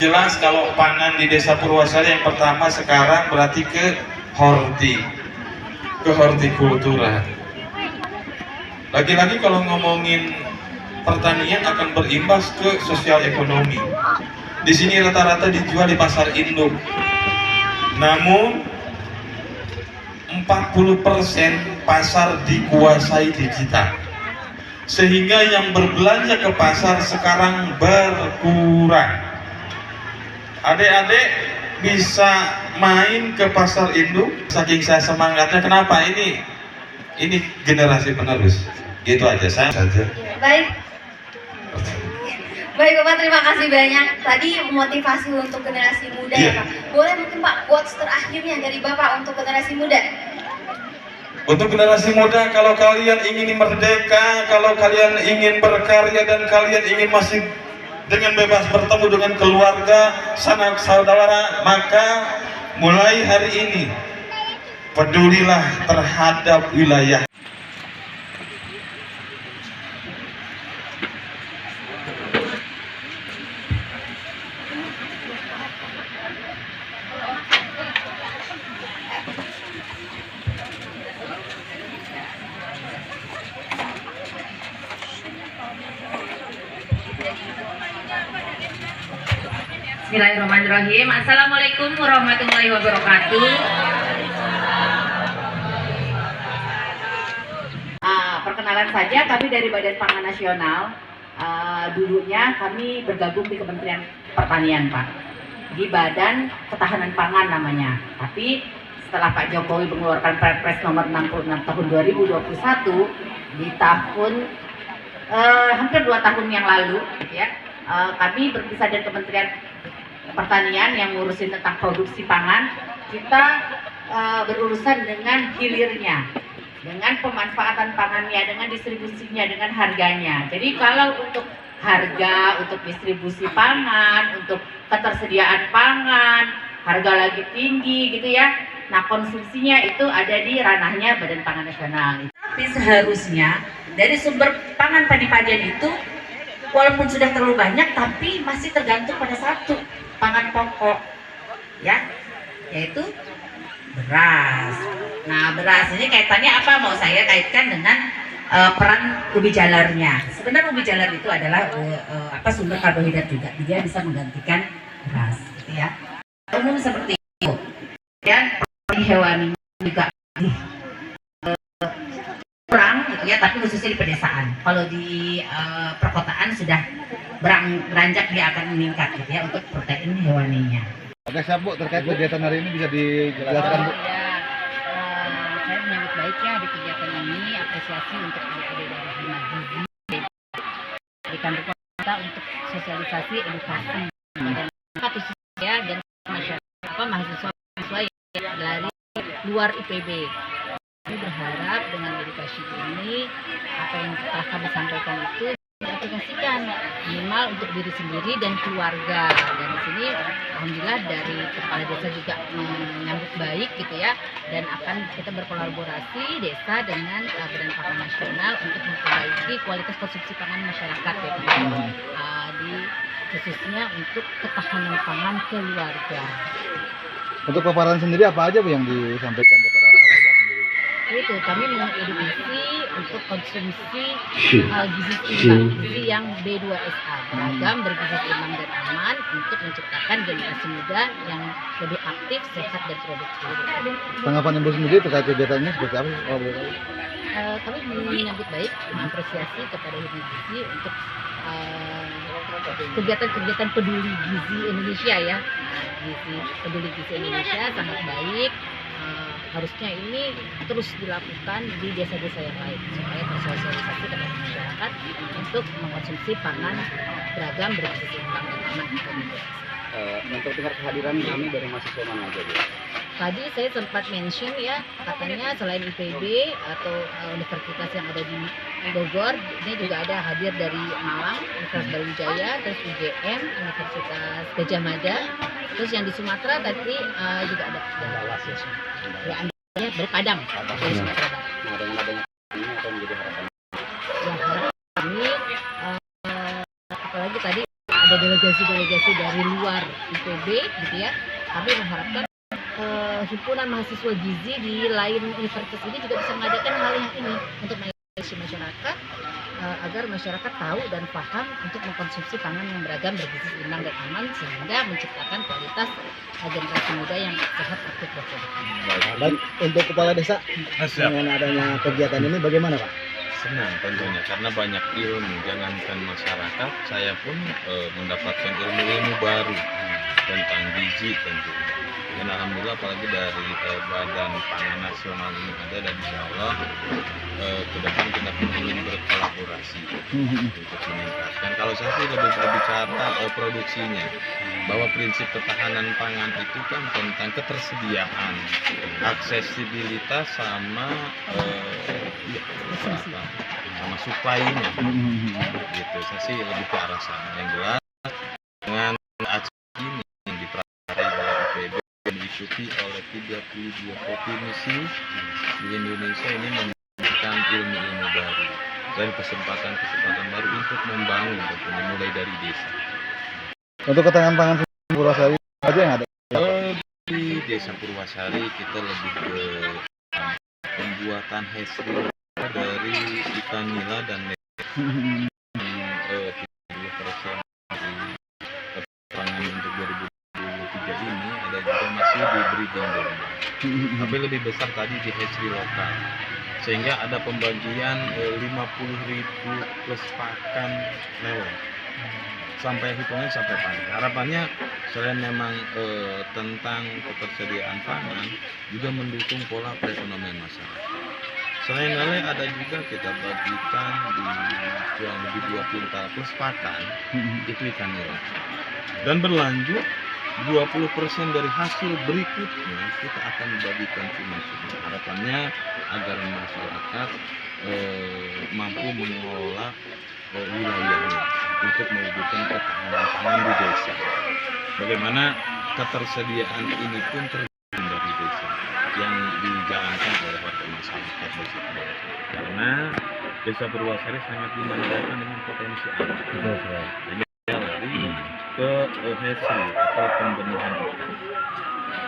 Jelas kalau pangan di Desa Purwasari yang pertama sekarang berarti ke hortikultura. Lagi-lagi kalau ngomongin pertanian akan berimbas ke sosial ekonomi. Di sini rata-rata dijual di pasar induk. Namun 40% pasar dikuasai digital. Sehingga yang berbelanja ke pasar sekarang berkurang. Adik-adik bisa main ke pasar induk. Saking saya semangatnya, kenapa ini generasi penerus. Gitu aja saya saja. Baik. Baik Bapak, terima kasih banyak. Tadi motivasi untuk generasi muda ya Pak. Boleh mungkin Pak quotes terakhirnya dari Bapak untuk generasi muda? Untuk generasi muda, kalau kalian ingin merdeka, kalau kalian ingin berkarya dan kalian ingin masih dengan bebas bertemu dengan keluarga, sanak saudara, maka mulai hari ini pedulilah terhadap wilayah. Bismillahirrahmanirrahim. Assalamualaikum warahmatullahi wabarakatuh. Perkenalan saja, kami dari Badan Pangan Nasional. Dulunya kami bergabung di Kementerian Pertanian, Pak. Di Badan Ketahanan Pangan namanya. Tapi setelah Pak Jokowi mengeluarkan Perpres nomor 66 tahun 2021 di tahun hampir 2 tahun yang lalu, ya, kami berpisah dari Kementerian Pertanian yang ngurusin tentang produksi pangan. Kita berurusan dengan hilirnya, dengan pemanfaatan pangannya, dengan distribusinya, dengan harganya. Jadi kalau untuk harga, untuk distribusi pangan, untuk ketersediaan pangan, harga lagi tinggi gitu ya. Nah, konsumsinya itu ada di ranahnya Badan Pangan Nasional. Tapi seharusnya dari sumber pangan padi-padian itu walaupun sudah terlalu banyak, tapi masih tergantung pada satu pangan pokok, ya, yaitu beras. Nah, beras ini kaitannya apa? Mau saya kaitkan dengan peran ubi jalarnya. Sebenarnya ubi jalar itu adalah sumber karbohidrat juga. Dia bisa menggantikan beras, gitu ya. Umum seperti itu. Ya, protein hewani juga kurang, gitu ya. Tapi khususnya di pedesaan. Kalau di perkotaan sudah beranjak, dia akan meningkat, gitu ya, untuk protein hewaninya. Oke, siap Bu, terkait kegiatan hari ini bisa dijelaskan Bu? Saya menyambut baiknya di kegiatan ini, apresiasi untuk adik-adik dari Hima Gizi berikan kita untuk sosialisasi edukasi kepada khususnya dan masyarakat mahasiswa dari luar IPB. Kami berharap dengan edukasi ini apa yang telah kami sampaikan itu diaplikasikan minimal untuk diri sendiri dan keluarga. Dan di sini alhamdulillah dari kepala desa juga menyambut baik, gitu ya, dan akan kita berkolaborasi desa dengan Badan Pangan Nasional untuk memperbaiki kualitas konsumsi pangan masyarakat, ya, di khususnya untuk ketahanan pangan keluarga. Untuk paparan sendiri apa aja Bu yang disampaikan kepada warga sendiri? Itu kami mengedukasi untuk konsumsi gizi seimbang, gizi yang B2SA, beragam, bergizi seimbang dan aman, untuk menciptakan generasi muda yang lebih aktif, sehat dan produktif. Tanggapan Ibu sendiri terkait kegiatan ini seperti apa? Kami menyambut baik, mengapresiasi kepada Hima Gizi untuk kegiatan peduli gizi Indonesia, ya. Peduli gizi Indonesia sangat baik. Harusnya ini terus dilakukan di desa-desa yang lain supaya tersosialisasi kepada masyarakat untuk mengkonsumsi pangan beragam, bergizi seimbang dan aman. Untuk dengar kehadiran kami dari mahasiswa mana aja, Bu? Tadi saya sempat mention, ya, katanya selain IPB atau universitas yang ada di Bogor, ini juga ada hadir dari Malang, Universitas Brawijaya, terus UGM, Universitas Gajah Mada, terus yang di Sumatera tadi juga ada. Ya, andanya dari Padang, dari Sumatera Barat. Nah, dengan adanya ini apa yang menjadi harapan? Ya, harapan kami, apalagi tadi ada delegasi delegasi-delegasi dari luar IPB gitu ya. Kami mengharapkan himpunan mahasiswa gizi di lain universitas ini juga bisa mengadakan hal yang ini untuk mengedukasi masyarakat agar masyarakat tahu dan paham untuk mengkonsumsi pangan yang beragam, bergizi seimbang dan aman, sehingga menciptakan kualitas generasi muda yang sehat, aktif, berproduktif. Baik, untuk kepala desa dengan adanya kegiatan ini bagaimana Pak? Senang tentunya karena banyak ilmu, jangankan masyarakat, saya pun mendapatkan ilmu-ilmu baru tentang gizi tentunya. Dan alhamdulillah apalagi dari Badan Pangan Nasional ini ada, dan insya Allah ke depan kita pun ingin berkolaborasi untuk meningkatkan. Kalau saya sih lebih berbicara produksinya, bahwa prinsip ketahanan pangan itu kan tentang ketersediaan, aksesibilitas sama sama supply-nya. Gitu. Saya sih lebih ke arah sana. Yang jelas dengan acara ini yang diperankan oleh IPB dan diikuti oleh 32 provinsi di Indonesia ini memberikan ilmu-ilmu baru dan kesempatan baru untuk membangun tentunya mulai dari desa. Untuk ketahanan pangan Purwasari aja yang ada. Di Desa Purwasari kita lebih ke pembuatan hatchery dari ikan nila dan 30% dari pangan untuk 2023 ini ada juga masih di breeding domba. Tapi lebih besar tadi di hatchery lokal. Sehingga ada pembagian 50.000 plus pakan lele. Sampai hitungan sampai panen. Harapannya selain memang tentang ketersediaan pangan, juga mendukung pola perekonomian masyarakat. Selain lele ada juga kita bagikan di kurang lebih 2 kuintal plus pakan, itu ikan nila. Dan berlanjut 20% dari hasil berikutnya kita akan bagikan cuma-cuma. Harapannya agar masyarakat mampu mengelola wilayahnya untuk mewujudkan ketahanan pangan di desa. Bagaimana ketersediaan ini pun tergantung dari desa yang dijalankan oleh warga masyarakat desa. Karena Desa Purwasari sangat dimandangkan dengan potensi alam. Ini lari ke hatchery atau pembenihan ikan.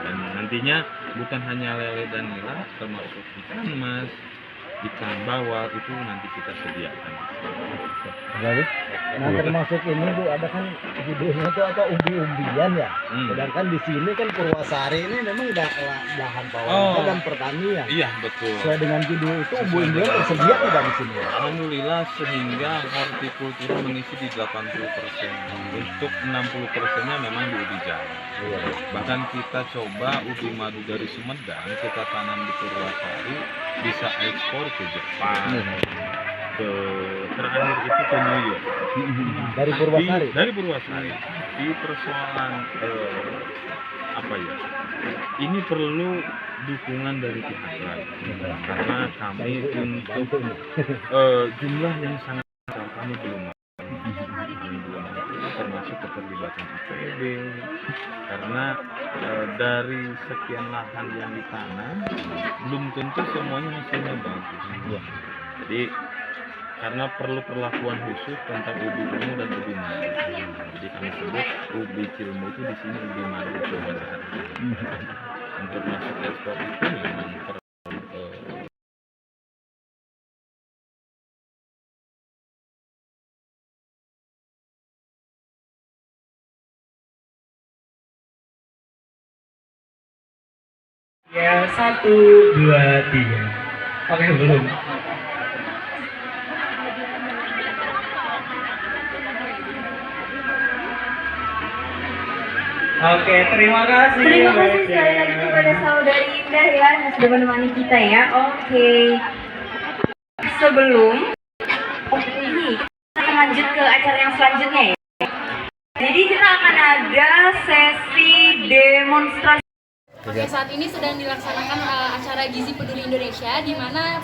Dan nantinya bukan hanya lele dan nila, termasuk ikan mas, ikan bawal itu nanti kita sediakan. Nah termasuk ini Bu, ada kan judulnya itu apa, umbi-umbian ya. Sedangkan di sini kan Purwasari ini memang lahan pawasan dan pertanian. Iya betul. Sesuai dengan judul itu umbi-umbian tersedia tidak di sini? Alhamdulillah sehingga hortikultura mengisi di 80%. Untuk 60%-nya memang di ubi jalan. Bahkan kita coba ubi madu dari Sumedang kita tanam di Purwasari, bisa ekspor ke Jepang. Ke terakhir itu ke New York. Dari Purwasari. Dari Purwasari. Di persoalan apa ya? Ini perlu dukungan dari pihak lain. Karena kami untuk jumlah yang sangat besar kami belum termasuk keterlibatan IPB, karena dari sekian lahan yang ditanam belum tentu semuanya hasilnya bagus. Jadi karena perlu perlakuan khusus tentang ubi cilmu dan ubi madu. Jadi kami sebut ubi cilmu itu di sini ubi madu Purwasari. Untuk masuk ekspor itu memang perlu ya 1, 2, 3. Oke belum. Oke, terima kasih. Terima kasih sekali lagi kepada saudari Indah ya yang sudah menemani kita ya. Oke. Sebelum ini kita akan lanjut ke acara yang selanjutnya ya. Jadi kita akan ada sesi demonstrasi. Oke, saat ini sedang dilaksanakan acara Gizi Peduli Indonesia, di mana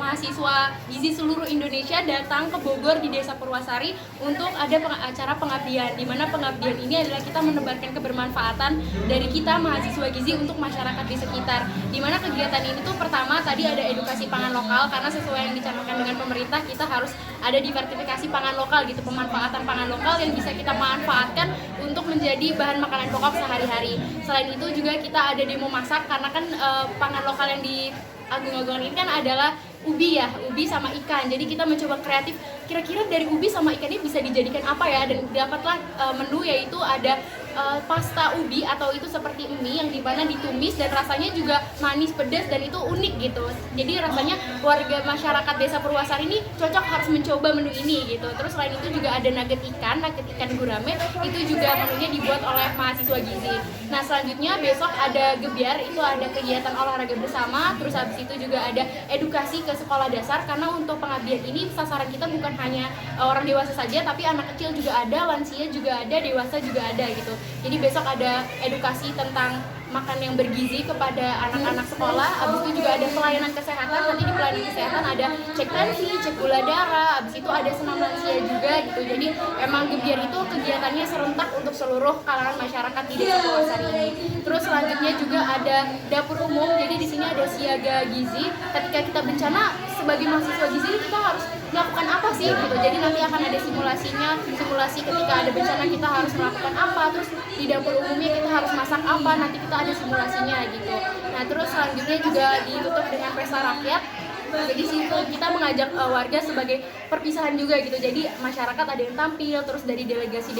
mahasiswa gizi seluruh Indonesia datang ke Bogor di Desa Purwasari untuk ada acara pengabdian, di mana pengabdian ini adalah kita menebarkan kebermanfaatan dari kita mahasiswa gizi untuk masyarakat di sekitar. Di mana kegiatan ini tuh pertama tadi ada edukasi pangan lokal, karena sesuai yang dicanangkan dengan pemerintah kita harus ada diversifikasi pangan lokal gitu, pemanfaatan pangan lokal yang bisa kita manfaatkan untuk menjadi bahan makanan pokok sehari-hari. Selain itu juga kita ada demo masak, karena kan pangan lokal yang di Agung-Agungan ini kan adalah ubi ya, ubi sama ikan. Jadi kita mencoba kreatif, kira-kira dari ubi sama ikan ini bisa dijadikan apa ya, dan dapatlah menu yaitu ada pasta ubi atau itu seperti mie yang dimana ditumis dan rasanya juga manis pedas dan itu unik gitu. Jadi rasanya warga masyarakat Desa Purwasari ini cocok harus mencoba menu ini gitu. Terus selain itu juga ada nugget ikan gurame, itu juga menunya dibuat oleh mahasiswa gizi. Nah selanjutnya besok ada gebyar, itu ada kegiatan olahraga bersama. Terus habis itu juga ada edukasi ke sekolah dasar, karena untuk pengabdian ini sasaran kita bukan hanya orang dewasa saja, tapi anak kecil juga ada, lansia juga ada, dewasa juga ada gitu. Jadi besok ada edukasi tentang makan yang bergizi kepada anak-anak sekolah. Habis itu juga ada pelayanan kesehatan. Nanti di pelayanan kesehatan ada cek tensi, cek gula darah. Habis itu ada senam lansia juga gitu. Jadi emang gebyar itu kegiatannya serentak untuk seluruh kalangan masyarakat di Desa Purwasari ini. Terus selanjutnya juga ada dapur umum. Jadi di sini ada siaga gizi. Ketika kita bencana sebagai mahasiswa gizi kita harus melakukan apa sih gitu. Jadi nanti akan ada simulasi ketika ada bencana kita harus melakukan apa. Terus di dapur umumnya kita harus masak apa. Nanti kita ada simulasinya gitu. Nah terus selanjutnya juga ditutup dengan pesta rakyat. Jadi situ kita mengajak warga sebagai perpisahan juga gitu. Jadi masyarakat ada yang tampil, terus dari delegasi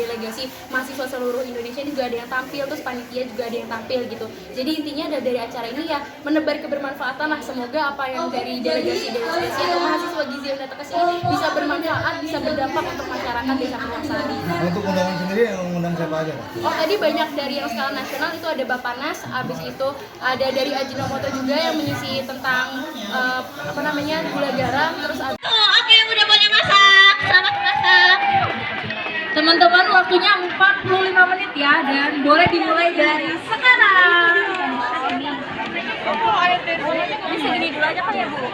mahasiswa seluruh Indonesia juga ada yang tampil, terus panitia juga ada yang tampil gitu. Jadi intinya dari acara ini ya menebar kebermanfaatan lah. Semoga apa yang dari delegasi atau mahasiswa gizi yang datang ke sini bisa bermanfaat, bisa berdampak untuk masyarakat Desa Purwasari. Nah, untuk undangan sendiri yang mengundang siapa aja Pak? Oh tadi banyak dari yang skala nasional, itu ada Bapanas, abis itu ada dari Ajinomoto juga yang mengisi tentang gula garam, terus Oke, udah boleh masak. Selamat masak. teman-teman waktunya 45 menit ya, dan boleh dimulai dari sekarang. Ini segini dulu aja kan ya Bu?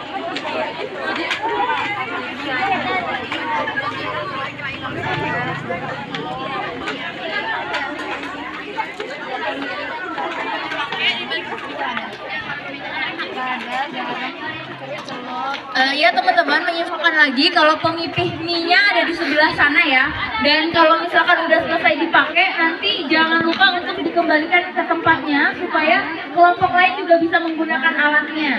Ya teman-teman, menginfokan lagi kalau pemipih mie-nya ada di sebelah sana ya. Dan kalau misalkan udah selesai dipakai, nanti jangan lupa untuk dikembalikan ke tempatnya supaya kelompok lain juga bisa menggunakan alatnya.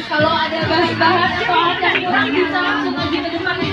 Kalau ada bahan-bahan yang kurang bisa langsung aja ke depan.